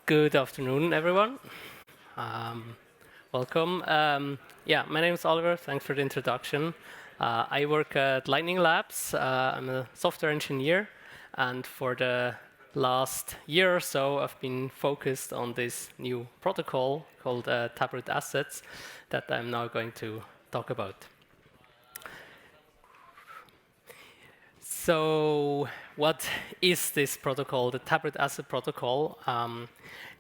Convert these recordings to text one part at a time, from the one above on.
Good afternoon, everyone. Welcome. My name is Oliver. Thanks for the introduction. I work at Lightning Labs. I'm a software engineer, and for the last year or so, I've been focused on this new protocol called Taproot Assets that I'm now going to talk about. So what is this protocol, the Taproot Asset Protocol?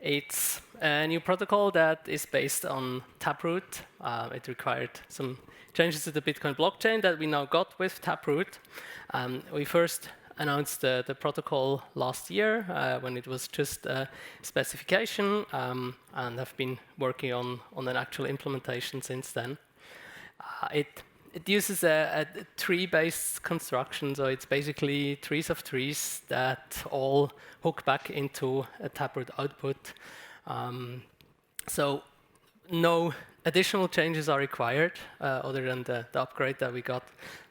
It's a new protocol that is based on Taproot. It required some changes to the Bitcoin blockchain that we now got with Taproot. We first announced the protocol last year when it was just a specification, and have been working on an actual implementation since then. It uses a tree-based construction, so it's basically trees of trees that all hook back into a Taproot output. So no additional changes are required other than the upgrade that we got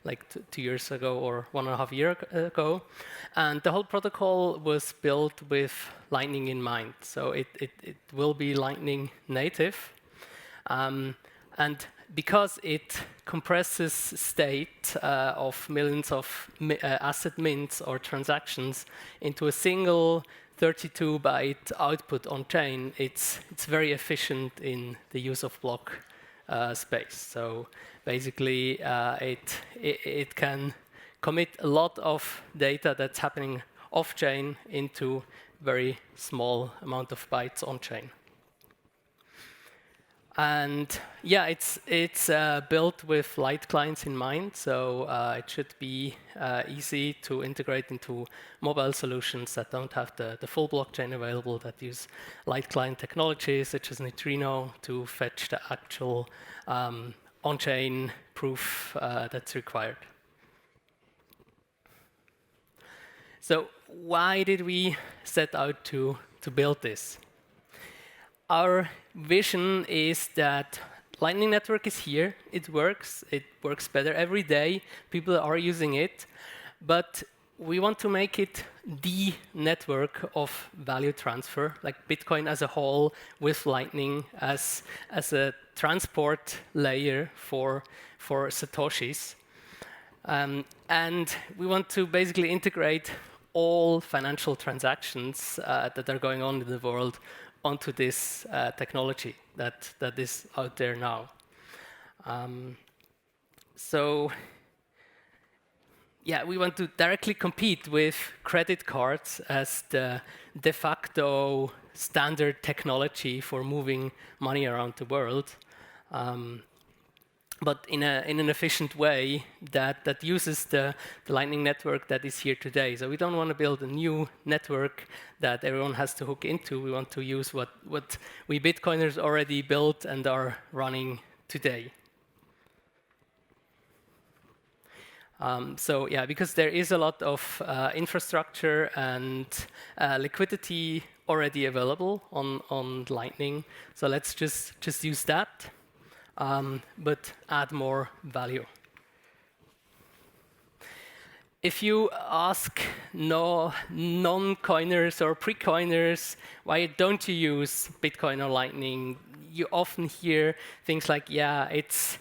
like 2 years ago or 1.5 years ago. And the whole protocol was built with Lightning in mind. So it will be Lightning native. And because it compresses state of millions of asset mints or transactions into a single 32-byte output on chain, it's very efficient in the use of block space. So basically, it can commit a lot of data that's happening off chain into very small amount of bytes on chain. And yeah, it's built with light clients in mind, so it should be easy to integrate into mobile solutions that don't have the full blockchain available, that use light client technologies such as Neutrino to fetch the actual on-chain proof that's required. So why did we set out to build this? Our vision is that Lightning Network is here, it works better every day, people are using it, but we want to make it the network of value transfer, like Bitcoin as a whole with Lightning as a transport layer for Satoshis. And we want to basically integrate all financial transactions that are going on in the world onto this technology that is out there now. So yeah, we want to directly compete with credit cards as the de facto standard technology for moving money around the world, but in an efficient way that uses the Lightning Network that is here today. So we don't want to build a new network that everyone has to hook into. We want to use what we Bitcoiners already built and are running today. So yeah, because there is a lot of infrastructure and liquidity already available on Lightning. So let's just use that. But add more value. If you ask non-coiners or pre-coiners, why don't you use Bitcoin or Lightning, you often hear things like, yeah, it's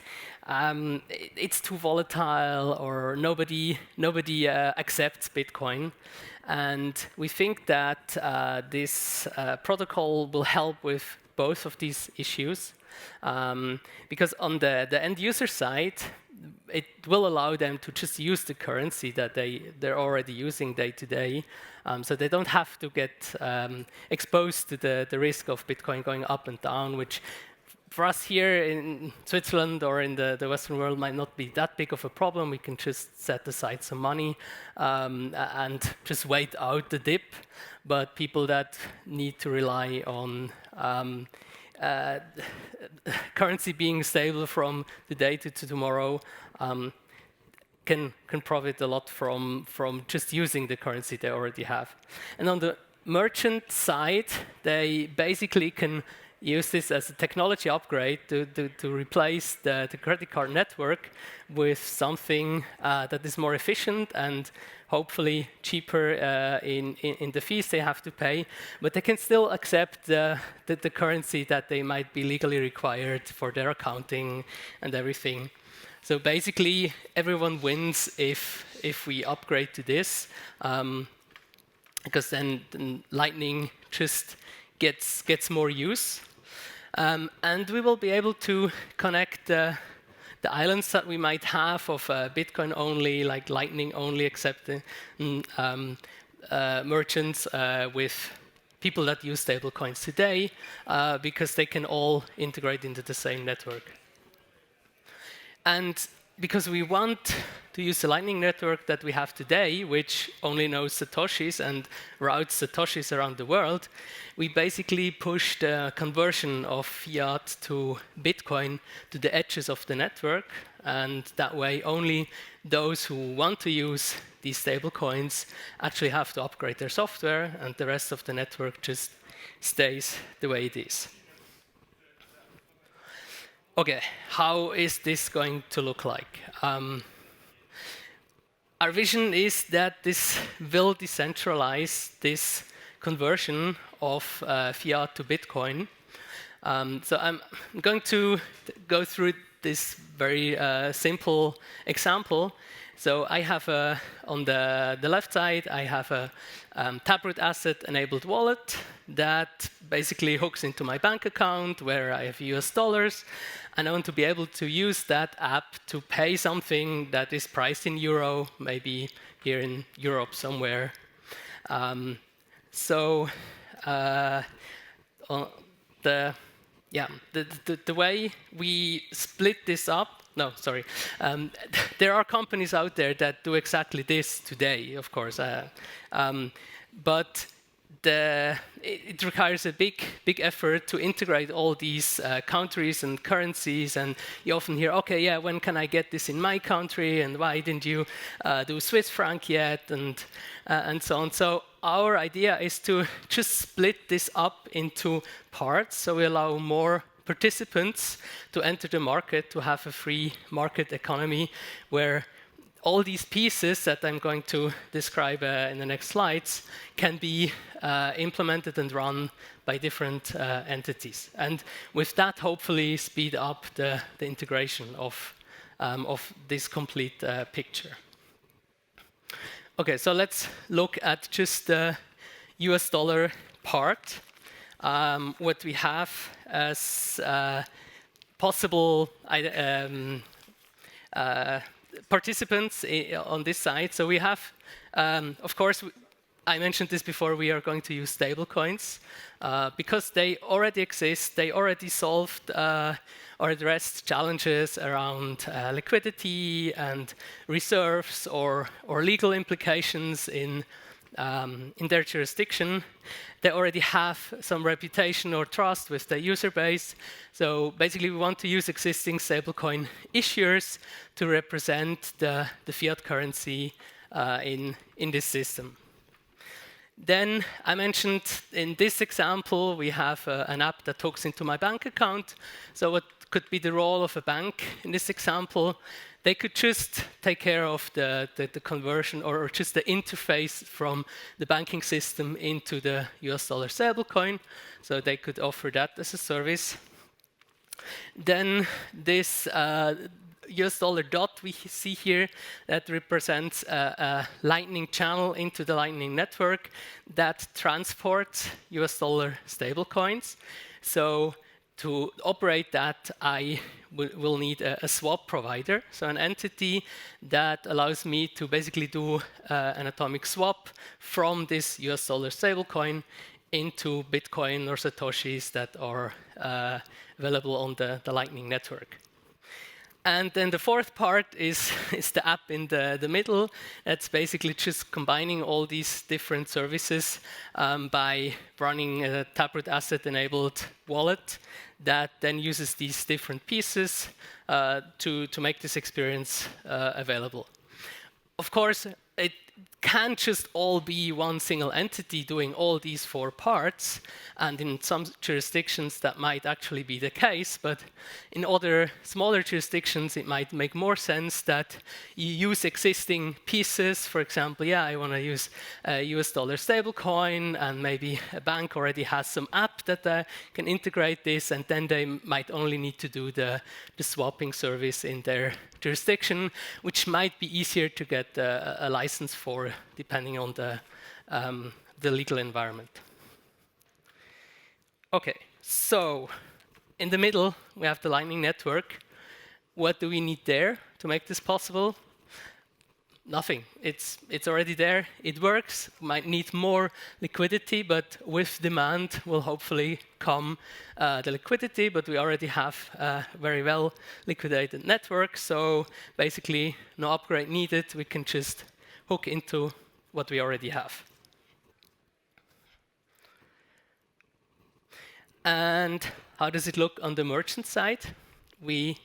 too volatile, or nobody accepts Bitcoin. And we think that this protocol will help with both of these issues. Because on the end user side, it will allow them to just use the currency that they're already using day to day. So they don't have to get exposed to the risk of Bitcoin going up and down, which for us here in Switzerland or in the Western world might not be that big of a problem. We can just set aside some money and just wait out the dip. But people that need to rely on currency being stable from today to tomorrow can profit a lot from just using the currency they already have. And on the merchant side, they basically can use this as a technology upgrade to replace the credit card network with something that is more efficient and hopefully cheaper in the fees they have to pay, but they can still accept the currency that they might be legally required for their accounting and everything. So basically, everyone wins if we upgrade to this, because then Lightning just gets more use. And we will be able to connect the islands that we might have of Bitcoin only, like Lightning only accepting merchants with people that use stablecoins today, because they can all integrate into the same network. And because we want to use the Lightning network that we have today, which only knows Satoshis and routes Satoshis around the world, we basically push the conversion of fiat to Bitcoin to the edges of the network. And that way, only those who want to use these stable coins actually have to upgrade their software, and the rest of the network just stays the way it is. Okay, how is this going to look like? Our vision is that this will decentralize this conversion of fiat to Bitcoin. So I'm going to go through this very simple example. So I have on the left side, I have a Taproot asset-enabled wallet that basically hooks into my bank account where I have US dollars. And I want to be able to use that app to pay something that is priced in euro, maybe here in Europe somewhere. The way we split this up, there are companies out there that do exactly this today, of course, but it requires a big effort to integrate all these countries and currencies, and you often hear, okay, yeah, when can I get this in my country, and why didn't you do Swiss franc yet, and so on. So our idea is to just split this up into parts, so we allow more participants to enter the market, to have a free market economy where all these pieces that I'm going to describe in the next slides can be implemented and run by different entities. And with that, hopefully speed up the integration of this complete picture. Okay, so let's look at just the US dollar part. What we have as possible participants on this side. So we have, of course, I mentioned this before, we are going to use stablecoins because they already exist, they already solved or addressed challenges around liquidity and reserves or legal implications in their jurisdiction. They already have some reputation or trust with the user base. So basically, we want to use existing stablecoin issuers to represent the fiat currency in this system. Then I mentioned in this example, we have an app that hooks into my bank account. So what could be the role of a bank in this example? They could just take care of the conversion or just the interface from the banking system into the US dollar stablecoin. So they could offer that as a service. Then this US dollar dot we see here that represents a Lightning channel into the Lightning network that transports US dollar stablecoins. So to operate that, I will need a swap provider, so an entity that allows me to basically do an atomic swap from this US dollar stablecoin into Bitcoin or Satoshis that are available on the Lightning network. And then the fourth part is the app in the middle. That's basically just combining all these different services by running a Taproot asset-enabled wallet that then uses these different pieces to make this experience available. Of course, it can't just all be one single entity doing all these four parts, and in some jurisdictions that might actually be the case, but in other smaller jurisdictions it might make more sense that you use existing pieces. For example, yeah, I want to use a US dollar stablecoin, and maybe a bank already has some app that can integrate this, and then they might only need to do the swapping service in their jurisdiction, which might be easier to get a license for, depending on the legal environment. Okay, so in the middle, we have the Lightning Network. What do we need there to make this possible? Nothing. It's already there. It works. Might need more liquidity, but with demand will hopefully come the liquidity. But we already have a very well liquidated network, so basically no upgrade needed. We can just hook into what we already have. And how does it look on the merchant side? We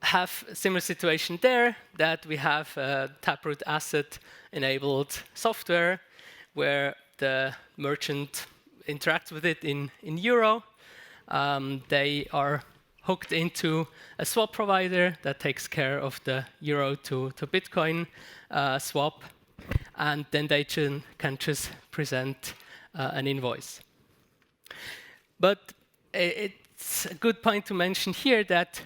have a similar situation there, that we have a Taproot asset-enabled software where the merchant interacts with it in euro. They are hooked into a swap provider that takes care of the euro to Bitcoin swap, and then they can just present an invoice. But it's a good point to mention here that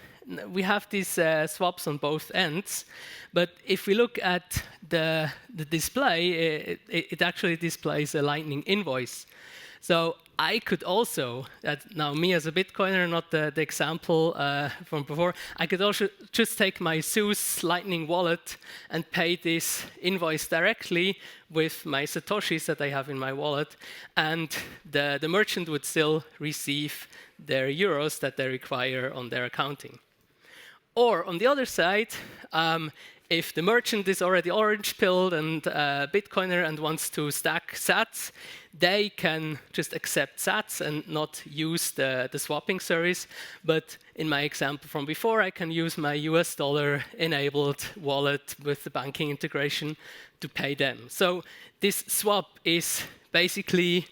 we have these swaps on both ends, but if we look at the display, it actually displays a Lightning invoice. So I could also, now me as a Bitcoiner, not the example from before, I could also just take my Zeus Lightning wallet and pay this invoice directly with my Satoshis that I have in my wallet, and the merchant would still receive their euros that they require on their accounting. Or on the other side, if the merchant is already orange-pilled and Bitcoiner and wants to stack sats, they can just accept sats and not use the swapping service. But in my example from before, I can use my US dollar-enabled wallet with the banking integration to pay them. So this swap is basically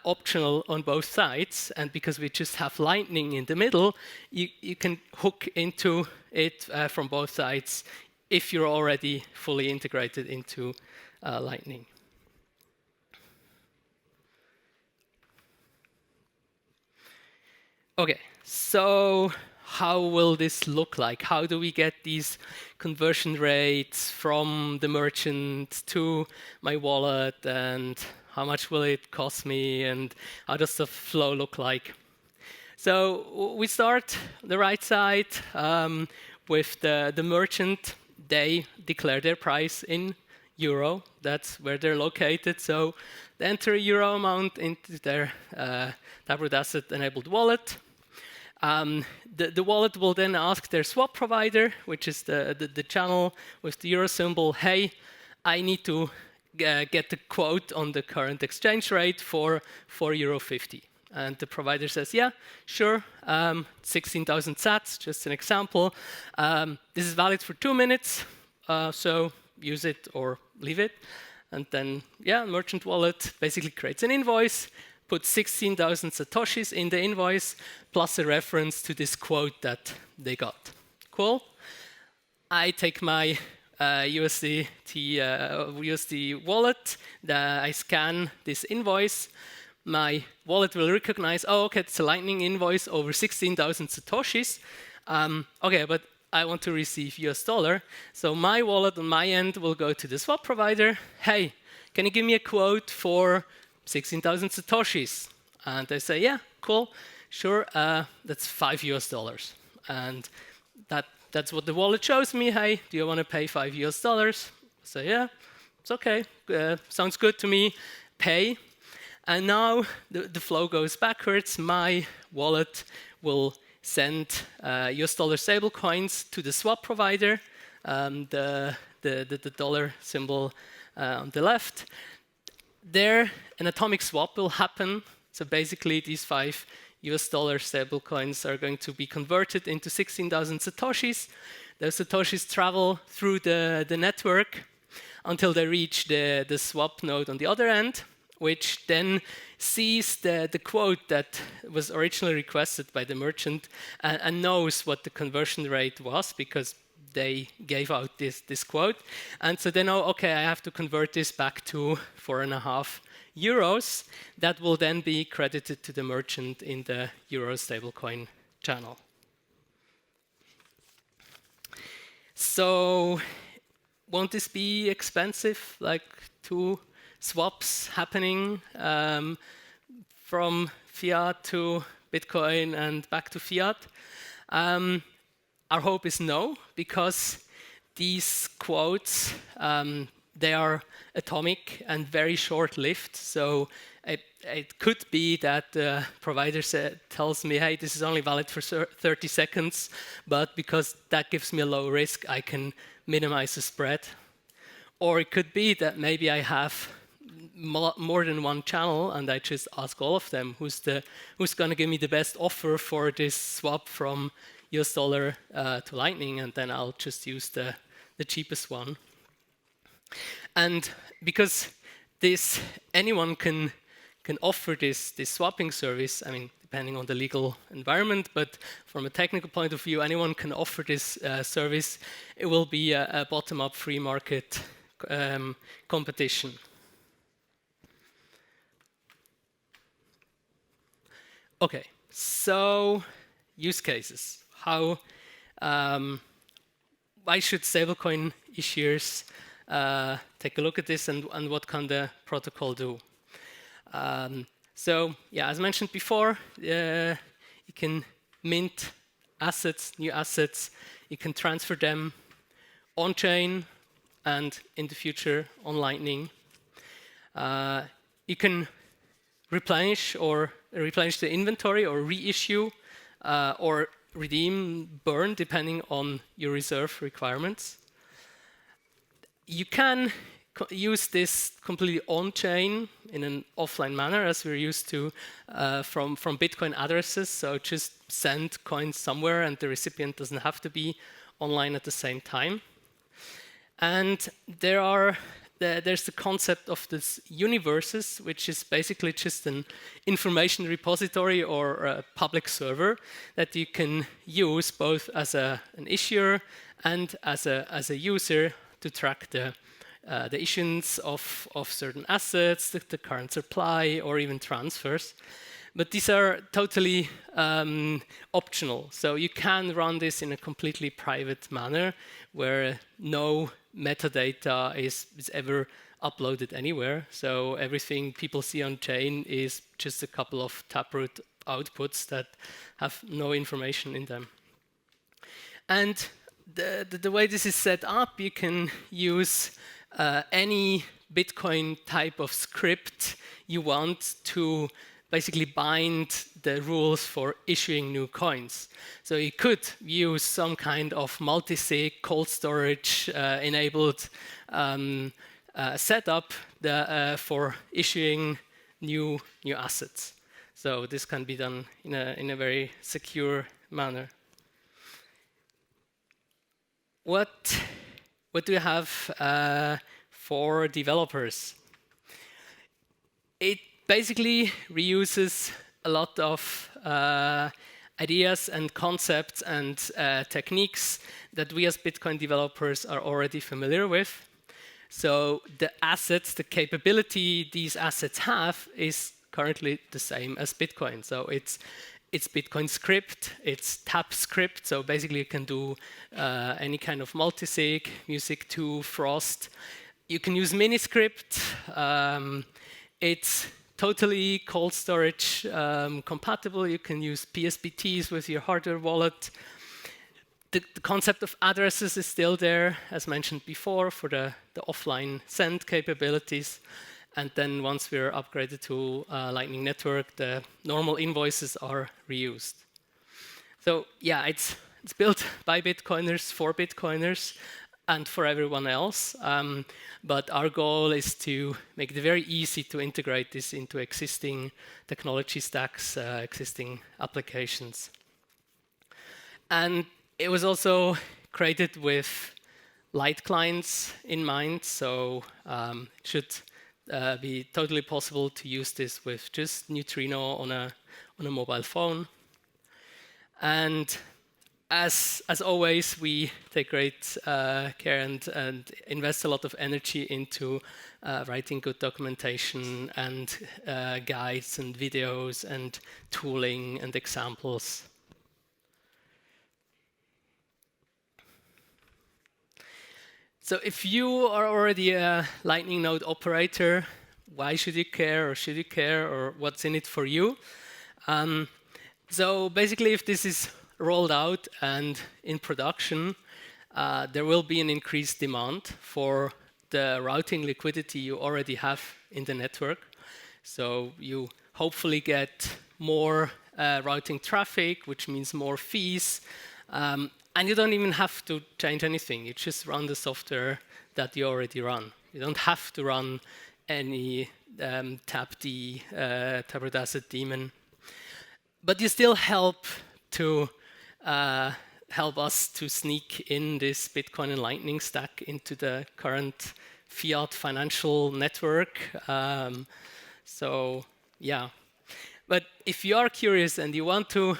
optional on both sides, and because we just have Lightning in the middle, you can hook into it from both sides if you're already fully integrated into Lightning. Okay, so how will this look like? How do we get these conversion rates from the merchant to my wallet, and how much will it cost me, and how does the flow look like? So we start the right side with the merchant. They declare their price in euro. That's where they're located. So they enter a euro amount into their Taproot asset-enabled wallet. The wallet will then ask their swap provider, which is the channel with the euro symbol, hey, I need to get the quote on the current exchange rate for €4.50. And the provider says, yeah, sure, 16,000 sats, just an example. This is valid for 2 minutes, so use it or leave it. And then, yeah, merchant wallet basically creates an invoice, puts 16,000 satoshis in the invoice, plus a reference to this quote that they got. Cool. I take my USD wallet, I scan this invoice. My wallet will recognize, oh, okay, it's a Lightning invoice over 16,000 satoshis. Okay, but I want to receive US dollar. So my wallet on my end will go to the swap provider. Hey, can you give me a quote for 16,000 satoshis? And they say, yeah, cool, sure, that's $5. And that's what the wallet shows me. Hey, do you want to pay $5? I say, yeah, it's okay, sounds good to me, pay. And now the flow goes backwards. My wallet will send US dollar stable coins to the swap provider, the dollar symbol on the left. There, an atomic swap will happen. So basically, these 5 US dollar stable coins are going to be converted into 16,000 satoshis. Those satoshis travel through the network. until they reach the swap node on the other end, which then sees the quote that was originally requested by the merchant and knows what the conversion rate was because they gave out this quote. And so they know, okay, I have to convert this back to 4.5 euros. That will then be credited to the merchant in the euro stablecoin channel. So won't this be expensive, like 2 swaps happening from fiat to Bitcoin and back to fiat? Our hope is no, because these quotes, they are atomic and very short-lived. So it could be that the provider tells me, hey, this is only valid for 30 seconds, but because that gives me a low risk, I can minimize the spread. Or it could be that maybe I have more than one channel, and I just ask all of them who's going to give me the best offer for this swap from US dollar to Lightning, and then I'll just use the cheapest one. And because anyone can offer this swapping service, I mean, depending on the legal environment, but from a technical point of view, anyone can offer this service. It will be a bottom-up free market competition. Okay, so use cases. Why should stablecoin issuers take a look at this, and what can the protocol do? So yeah, as mentioned before, you can mint assets, new assets. You can transfer them on-chain and in the future on Lightning. You can replenish the inventory or reissue or redeem, burn, depending on your reserve requirements. You can use this completely on-chain in an offline manner, as we're used to from Bitcoin addresses. So just send coins somewhere, and the recipient doesn't have to be online at the same time. And there's the concept of this universes, which is basically just an information repository or a public server that you can use both as an issuer and as a user to track the issuance of certain assets, the current supply, or even transfers. But these are totally optional. So you can run this in a completely private manner where no metadata is ever uploaded anywhere. So everything people see on chain is just a couple of Taproot outputs that have no information in them. And the way this is set up, you can use any Bitcoin type of script you want to basically bind the rules for issuing new coins. So you could use some kind of multi-sig cold storage enabled setup for issuing new assets. So this can be done in a very secure manner. What do you have for developers? It basically reuses a lot of ideas and concepts and techniques that we as Bitcoin developers are already familiar with. So the assets, the capability these assets have is currently the same as Bitcoin. So it's Bitcoin script, it's tap script. So basically you can do any kind of multisig, music to Frost. You can use miniscript. It's totally cold storage compatible. You can use PSBTs with your hardware wallet. The concept of addresses is still there, as mentioned before, for the offline send capabilities. And then once we're upgraded to Lightning Network, the normal invoices are reused. So yeah, it's built by Bitcoiners for Bitcoiners and for everyone else. But our goal is to make it very easy to integrate this into existing technology stacks, existing applications. And it was also created with light clients in mind, so it should be totally possible to use this with just Neutrino on a mobile phone. And as always, we take great care and invest a lot of energy into writing good documentation and guides and videos and tooling and examples. So if you are already a Lightning node operator, why should you care, or should you care, or what's in it for you? So basically, if this is rolled out and in production, there will be an increased demand for the routing liquidity you already have in the network. So you hopefully get more routing traffic, which means more fees. And you don't even have to change anything. You just run the software that you already run. You don't have to run any TAPD, Taproot Asset Daemon. But you still help to help us to sneak in this Bitcoin and Lightning stack into the current fiat financial network. So yeah. But if you are curious and you want to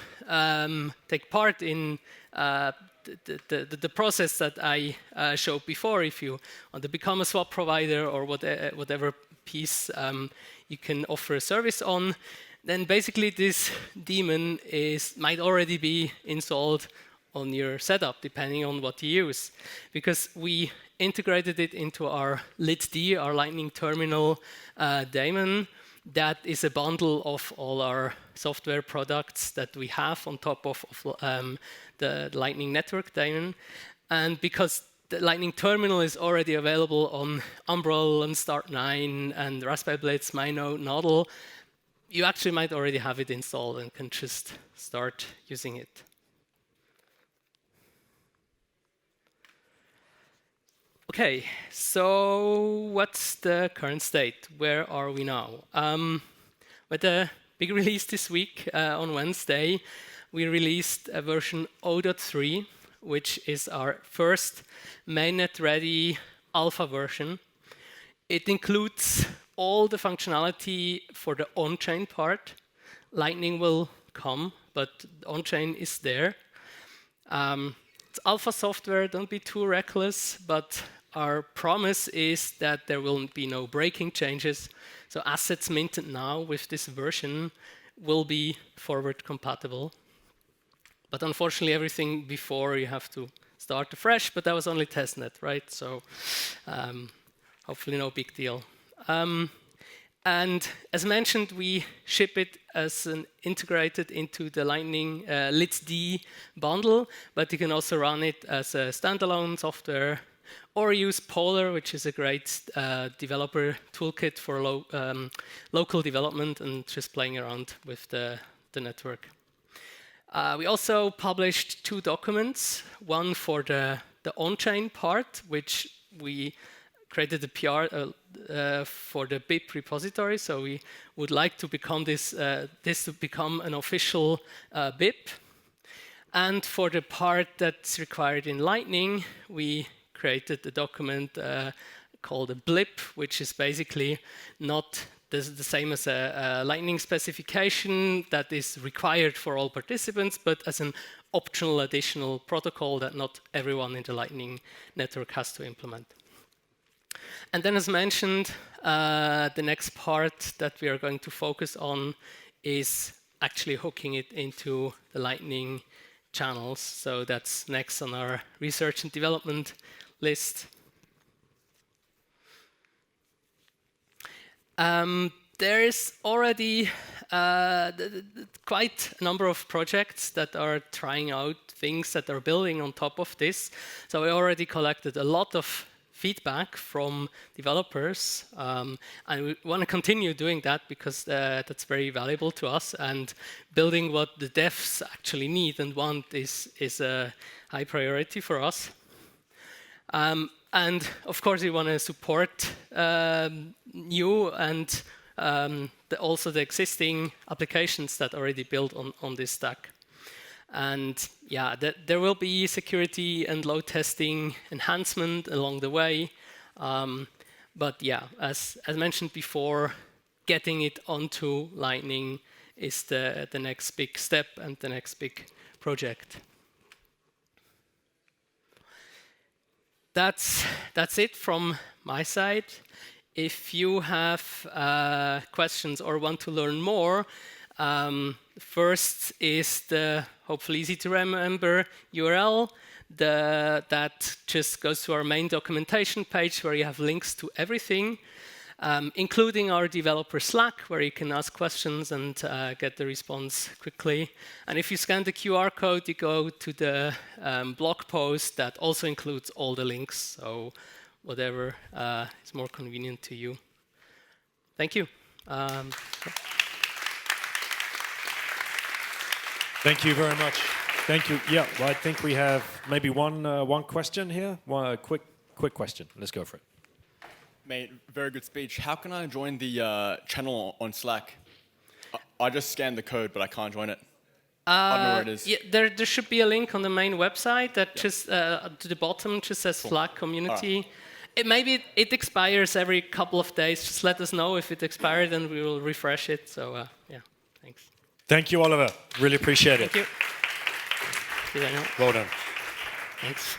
take part in the process that I showed before, if you want to become a swap provider or whatever piece you can offer a service on, then basically this daemon might already be installed on your setup, depending on what you use. Because we integrated it into our LitD, our Lightning Terminal daemon. That is a bundle of all our software products that we have on top of the Lightning Network daemon. And because the Lightning Terminal is already available on Umbrel and Start9 and Raspberry Blitz, MyNode, Nodl, you actually might already have it installed and can just start using it. Okay, so what's the current state? Where are we now? With the big release this week on Wednesday, we released a version 0.3, which is our first mainnet-ready alpha version. It includes all the functionality for the on-chain part. Lightning will come, but on-chain is there. It's alpha software, don't be too reckless, but our promise is that there will be no breaking changes. So assets minted now with this version will be forward compatible. But unfortunately, everything before you have to start afresh, but that was only testnet, right? So hopefully no big deal. And as mentioned, we ship it as an integrated into the Lightning LitD bundle, but you can also run it as a standalone software or use Polar, which is a great developer toolkit for local development and just playing around with the network. We also published 2 documents, one for the on-chain part, which we created a PR for the BIP repository. So we would like to become this to become an official BIP. And for the part that's required in Lightning, we created a document called a blip, which is basically not the same as a Lightning specification that is required for all participants, but as an optional additional protocol that not everyone in the Lightning network has to implement. And then, as mentioned, the next part that we are going to focus on is actually hooking it into the Lightning channels. So that's next on our research and development list. There is already quite a number of projects that are trying out things that are building on top of this. So we already collected a lot of feedback from developers, and we want to continue doing that because that's very valuable to us, and building what the devs actually need and want is a high priority for us. And of course, we want to support new and also the existing applications that already built on this stack. And yeah, there will be security and load testing enhancement along the way. But yeah, as mentioned before, getting it onto Lightning is the next big step and the next big project. That's it from my side. If you have questions or want to learn more, first is the hopefully easy to remember URL. That just goes to our main documentation page where you have links to everything, including our developer Slack, where you can ask questions and get the response quickly. And if you scan the QR code, you go to the blog post that also includes all the links. So whatever is more convenient to you. Thank you. Thank you very much. Thank you. Yeah, well, I think we have maybe one question here. One quick question. Let's go for it. Mate, very good speech. How can I join the channel on Slack? I just scanned the code, but I can't join it. I don't know where it is. Yeah, there should be a link on the main website that just to the bottom just says Slack community. Maybe it expires every couple of days. Just let us know if it expired, and we will refresh it. So yeah, thanks. Thank you, Oliver. Really appreciate it. Thank you. Well done. Thanks.